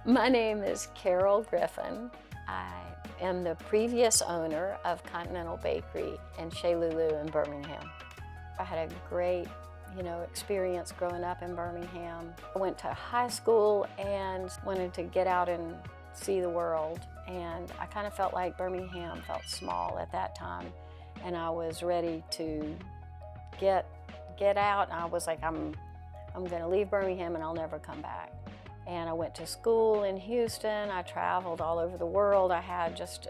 My name is Carole Griffin. I am the previous owner of Continental Bakery Chez Lulu in Birmingham. I had a great, experience growing up in Birmingham. I went to high school and wanted to get out and see the world, and I kind of felt like Birmingham felt small at that time, and I was ready to get out. And I was like, I'm going to leave Birmingham and I'll never come back. And I went to school in Houston. I traveled all over the world. I had just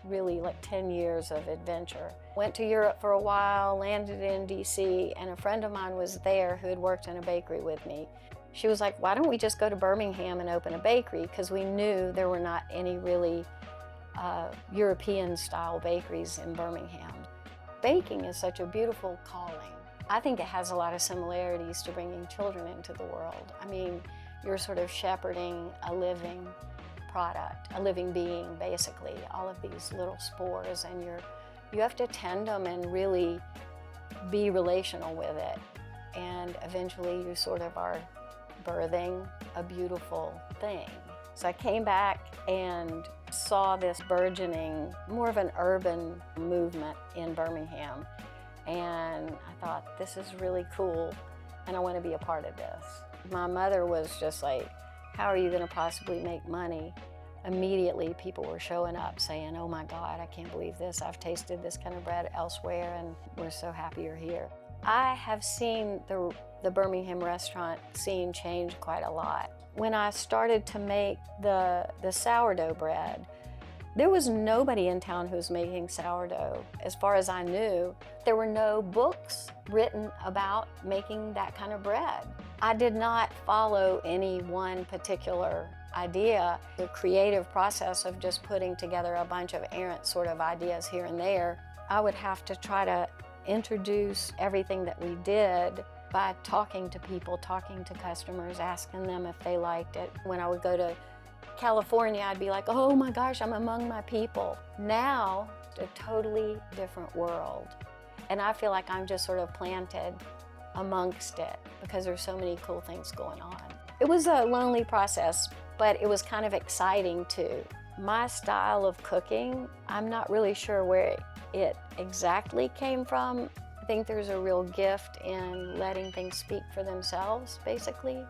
really like 10 years of adventure. Went to Europe for a while, landed in DC, and a friend of mine was there who had worked in a bakery with me. She was like, why don't we just go to Birmingham and open a bakery? Because we knew there were not any really European style bakeries in Birmingham. Baking is such a beautiful calling. I think it has a lot of similarities to bringing children into the world. I mean, you're sort of shepherding a living product, a living being, basically, all of these little spores, and you have to tend them and really be relational with it. And eventually you sort of are birthing a beautiful thing. So I came back and saw this burgeoning, more of an urban movement in Birmingham. And I thought, this is really cool, and I want to be a part of this. My mother was just like, how are you going to possibly make money? Immediately, people were showing up saying, oh my God, I can't believe this. I've tasted this kind of bread elsewhere, and we're so happy you're here. I have seen the Birmingham restaurant scene change quite a lot. When I started to make the sourdough bread, there was nobody in town who was making sourdough. As far as I knew, there were no books written about making that kind of bread. I did not follow any one particular idea. The creative process of just putting together a bunch of errant sort of ideas here and there, I would have to try to introduce everything that we did by talking to people, talking to customers, asking them if they liked it. When I would go to California, I'd be like, oh my gosh, I'm among my people. Now, it's a totally different world. And I feel like I'm just sort of planted amongst it because there's so many cool things going on. It was a lonely process, but it was kind of exciting too. My style of cooking, I'm not really sure where it exactly came from. I think there's a real gift in letting things speak for themselves, basically.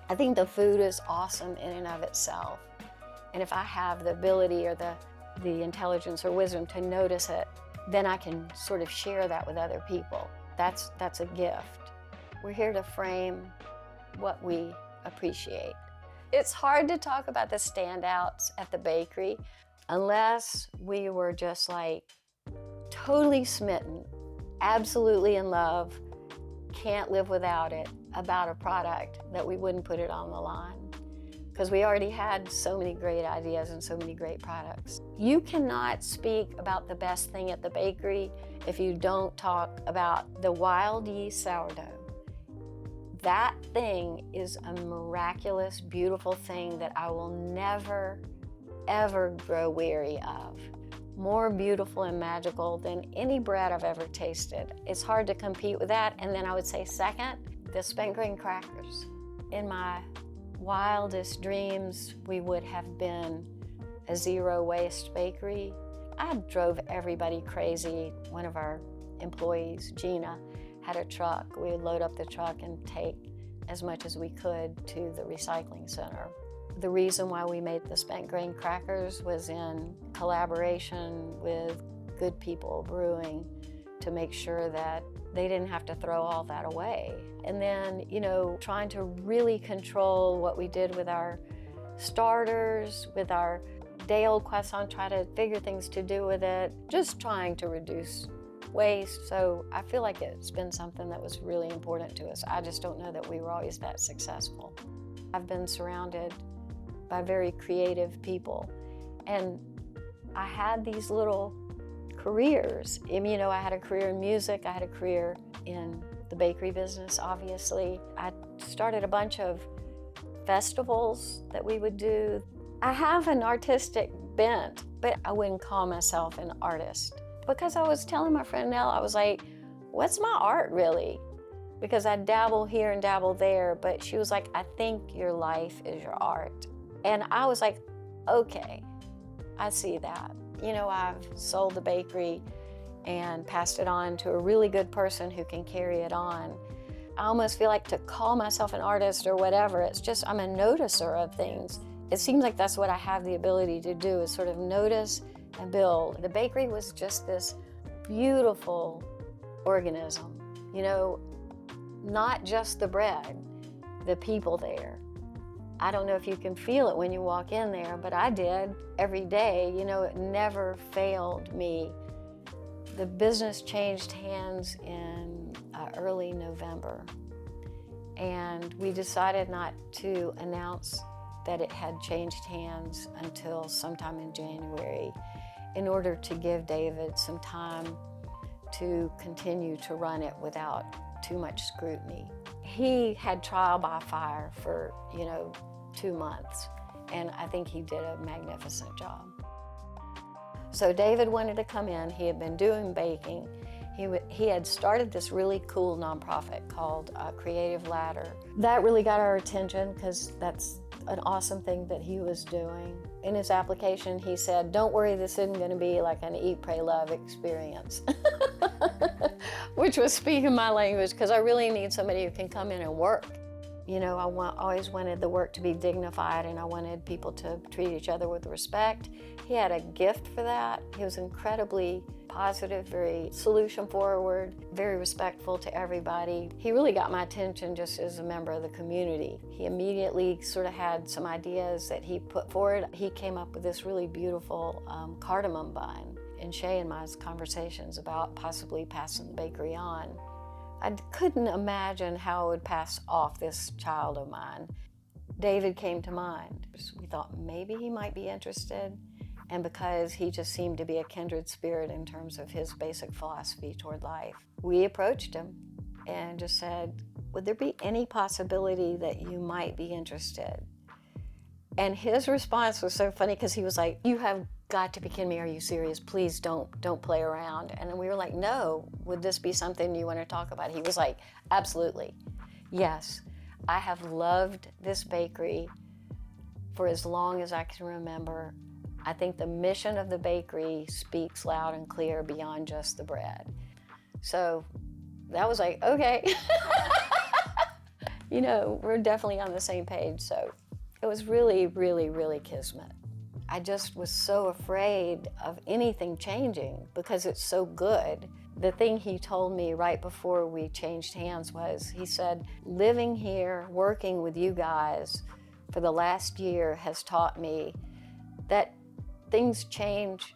I think the food is awesome in and of itself. And if I have the ability or the intelligence or wisdom to notice it, then I can sort of share that with other people. That's a gift. We're here to frame what we appreciate. It's hard to talk about the standouts at the bakery unless we were just like totally smitten, absolutely in love, can't live without it, about a product that we wouldn't put it on the line. Because we already had so many great ideas and so many great products. You cannot speak about the best thing at the bakery if you don't talk about the wild yeast sourdough. That thing is a miraculous, beautiful thing that I will never, ever grow weary of. More beautiful and magical than any bread I've ever tasted. It's hard to compete with that. And then I would say second, the spent grain crackers. In my wildest dreams, we would have been a zero waste bakery. I drove everybody crazy. One of our employees, Gina, had a truck. We would load up the truck and take as much as we could to the recycling center. The reason why we made the spent grain crackers was in collaboration with Good People Brewing to make sure that they didn't have to throw all that away. And then, trying to really control what we did with our starters, with our day-old croissant, try to figure things to do with it, just trying to reduce waste. So I feel like it's been something that was really important to us. I just don't know that we were always that successful. I've been surrounded by very creative people. And I had these little careers. I had a career in music, I had a career in the bakery business, obviously. I started a bunch of festivals that we would do. I have an artistic bent, but I wouldn't call myself an artist. Because I was telling my friend Nell, I was like, what's my art really? Because I dabble here and dabble there, but she was like, I think your life is your art. And I was like, okay, I see that. You know, I've sold the bakery and passed it on to a really good person who can carry it on. I almost feel like to call myself an artist or whatever, it's just I'm a noticer of things. It seems like that's what I have the ability to do, is sort of notice and build. The bakery was just this beautiful organism, you know, not just the bread, the people there. I don't know if you can feel it when you walk in there, but I did every day. You know, it never failed me. The business changed hands in early November, and we decided not to announce that it had changed hands until sometime in January, in order to give David some time to continue to run it without too much scrutiny. He had trial by fire for, 2 months, and I think he did a magnificent job. So David wanted to come in. He had been doing baking. He had started this really cool nonprofit called Creative Ladder. That really got our attention because that's an awesome thing that he was doing. In his application, he said, "Don't worry, this isn't going to be like an eat, pray, love experience," which was speaking my language, because I really need somebody who can come in and work. You know, I always wanted the work to be dignified, and I wanted people to treat each other with respect. He had a gift for that. He was incredibly positive, very solution forward, very respectful to everybody. He really got my attention just as a member of the community. He immediately sort of had some ideas that he put forward. He came up with this really beautiful cardamom bun. In Shay and my conversations about possibly passing the bakery on, I couldn't imagine how I would pass off this child of mine. David came to mind. We thought maybe he might be interested, and because he just seemed to be a kindred spirit in terms of his basic philosophy toward life, we approached him and just said, "Would there be any possibility that you might be interested?" And his response was so funny, because he was like, "You have got to be kidding me. Are you serious? Please don't play around." And we were like, "No, would this be something you want to talk about?" He was like, "Absolutely. Yes, I have loved this bakery for as long as I can remember. I think the mission of the bakery speaks loud and clear beyond just the bread." So that was like, okay. You know, we're definitely on the same page. So it was really, really, really kismet. I just was so afraid of anything changing because it's so good. The thing he told me right before we changed hands was, he said, "Living here, working with you guys for the last year has taught me that things change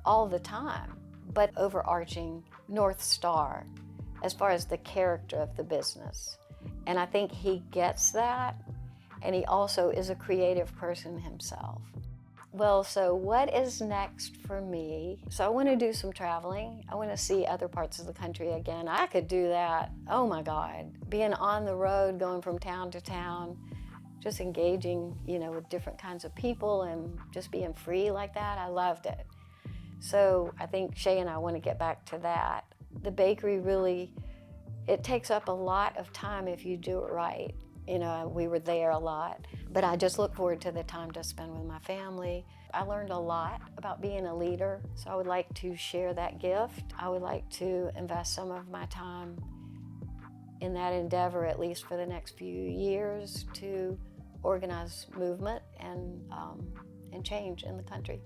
all the time, but overarching North Star as far as the character of the business." And I think he gets that, and he also is a creative person himself. Well, so what is next for me? So I want to do some traveling. I want to see other parts of the country again. I could do that. Oh my God. Being on the road, going from town to town, just engaging, with different kinds of people and just being free like that. I loved it. So I think Shay and I want to get back to that. The bakery really, it takes up a lot of time if you do it right. We were there a lot, but I just look forward to the time to spend with my family. I learned a lot about being a leader, so I would like to share that gift. I would like to invest some of my time in that endeavor, at least for the next few years, to organize movement and change in the country.